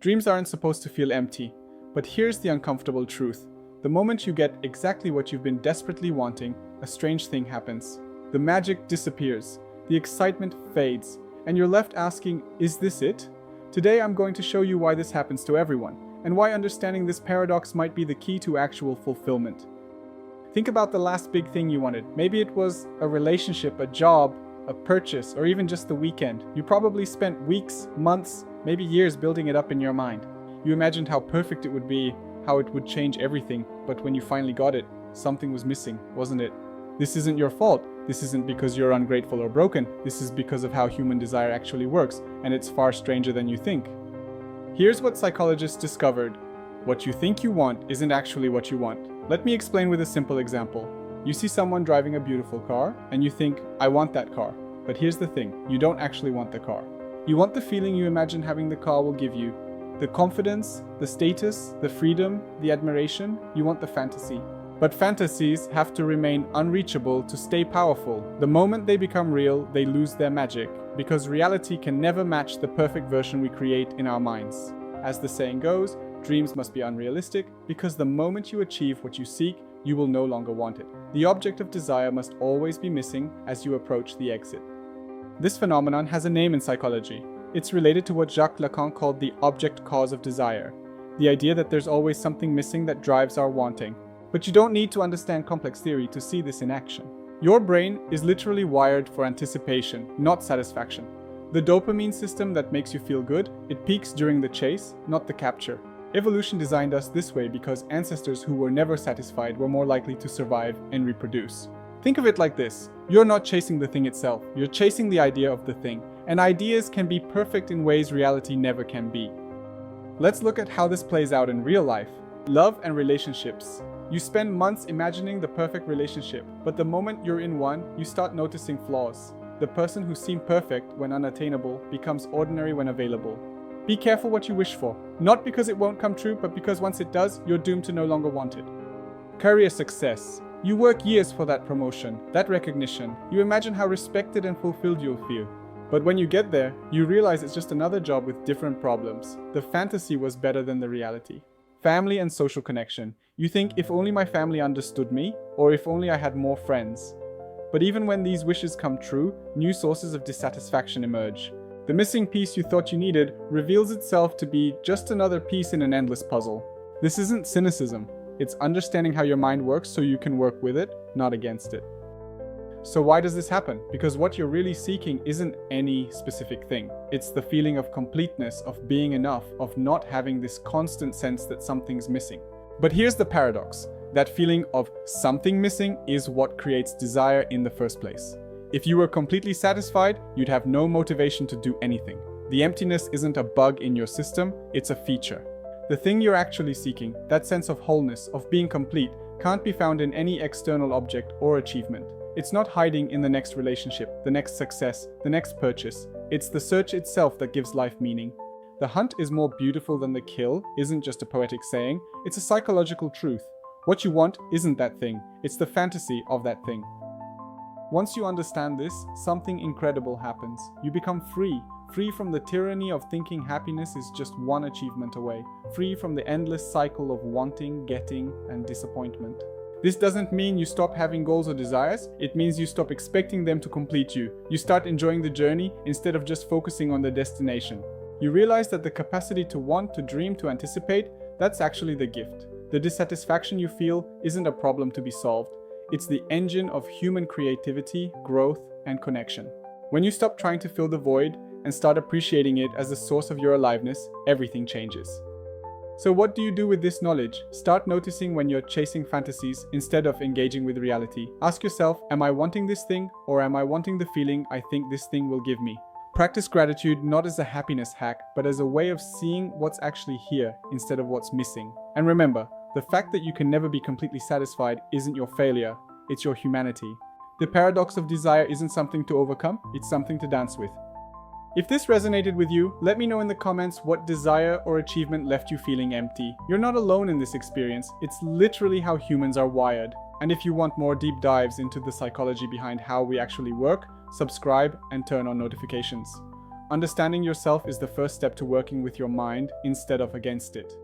Dreams aren't supposed to feel empty, but here's the uncomfortable truth. The moment you get exactly what you've been desperately wanting, a strange thing happens. The magic disappears, the excitement fades, and you're left asking, is this it? Today I'm going to show you why this happens to everyone, and why understanding this paradox might be the key to actual fulfillment. Think about the last big thing you wanted. Maybe it was a relationship, a job, a purchase, or even just the weekend. You probably spent weeks, months, maybe years building it up in your mind. You imagined how perfect it would be, how it would change everything, but when you finally got it, something was missing, wasn't it? This isn't your fault. This isn't because you're ungrateful or broken. This is because of how human desire actually works, and it's far stranger than you think. Here's what psychologists discovered. What you think you want isn't actually what you want. Let me explain with a simple example. You see someone driving a beautiful car, and you think, I want that car. But here's the thing, you don't actually want the car. You want the feeling you imagine having the car will give you. The confidence, the status, the freedom, the admiration, you want the fantasy. But fantasies have to remain unreachable to stay powerful. The moment they become real, they lose their magic, because reality can never match the perfect version we create in our minds. As the saying goes, dreams must be unrealistic, because the moment you achieve what you seek, you will no longer want it. The object of desire must always be missing as you approach the exit. This phenomenon has a name in psychology. It's related to what Jacques Lacan called the object cause of desire, the idea that there's always something missing that drives our wanting. But you don't need to understand complex theory to see this in action. Your brain is literally wired for anticipation, not satisfaction. The dopamine system that makes you feel good, it peaks during the chase, not the capture. Evolution designed us this way because ancestors who were never satisfied were more likely to survive and reproduce. Think of it like this. You're not chasing the thing itself, you're chasing the idea of the thing. And ideas can be perfect in ways reality never can be. Let's look at how this plays out in real life. Love and relationships. You spend months imagining the perfect relationship, but the moment you're in one, you start noticing flaws. The person who seemed perfect when unattainable becomes ordinary when available. Be careful what you wish for, not because it won't come true, but because once it does, you're doomed to no longer want it. Career success. You work years for that promotion, that recognition. You imagine how respected and fulfilled you'll feel. But when you get there, you realize it's just another job with different problems. The fantasy was better than the reality. Family and social connection. You think, if only my family understood me, or if only I had more friends. But even when these wishes come true, new sources of dissatisfaction emerge. The missing piece you thought you needed reveals itself to be just another piece in an endless puzzle. This isn't cynicism. It's understanding how your mind works so you can work with it, not against it. So why does this happen? Because what you're really seeking isn't any specific thing. It's the feeling of completeness, of being enough, of not having this constant sense that something's missing. But here's the paradox. That feeling of something missing is what creates desire in the first place. If you were completely satisfied, you'd have no motivation to do anything. The emptiness isn't a bug in your system, it's a feature. The thing you're actually seeking, that sense of wholeness, of being complete, can't be found in any external object or achievement. It's not hiding in the next relationship, the next success, the next purchase. It's the search itself that gives life meaning. The hunt is more beautiful than the kill isn't just a poetic saying, it's a psychological truth. What you want isn't that thing, it's the fantasy of that thing. Once you understand this, something incredible happens. You become free from the tyranny of thinking happiness is just one achievement away, free from the endless cycle of wanting, getting, and disappointment. This doesn't mean you stop having goals or desires, it means you stop expecting them to complete you. You start enjoying the journey instead of just focusing on the destination. You realize that the capacity to want, to dream, to anticipate, that's actually the gift. The dissatisfaction you feel isn't a problem to be solved. It's the engine of human creativity, growth, and connection. When you stop trying to fill the void and start appreciating it as the source of your aliveness, everything changes. So what do you do with this knowledge? Start noticing when you're chasing fantasies instead of engaging with reality. Ask yourself, am I wanting this thing, or am I wanting the feeling I think this thing will give me? Practice gratitude not as a happiness hack, but as a way of seeing what's actually here instead of what's missing. And remember, the fact that you can never be completely satisfied isn't your failure, it's your humanity. The paradox of desire isn't something to overcome, it's something to dance with. If this resonated with you, let me know in the comments what desire or achievement left you feeling empty. You're not alone in this experience, it's literally how humans are wired. And if you want more deep dives into the psychology behind how we actually work, subscribe and turn on notifications. Understanding yourself is the first step to working with your mind instead of against it.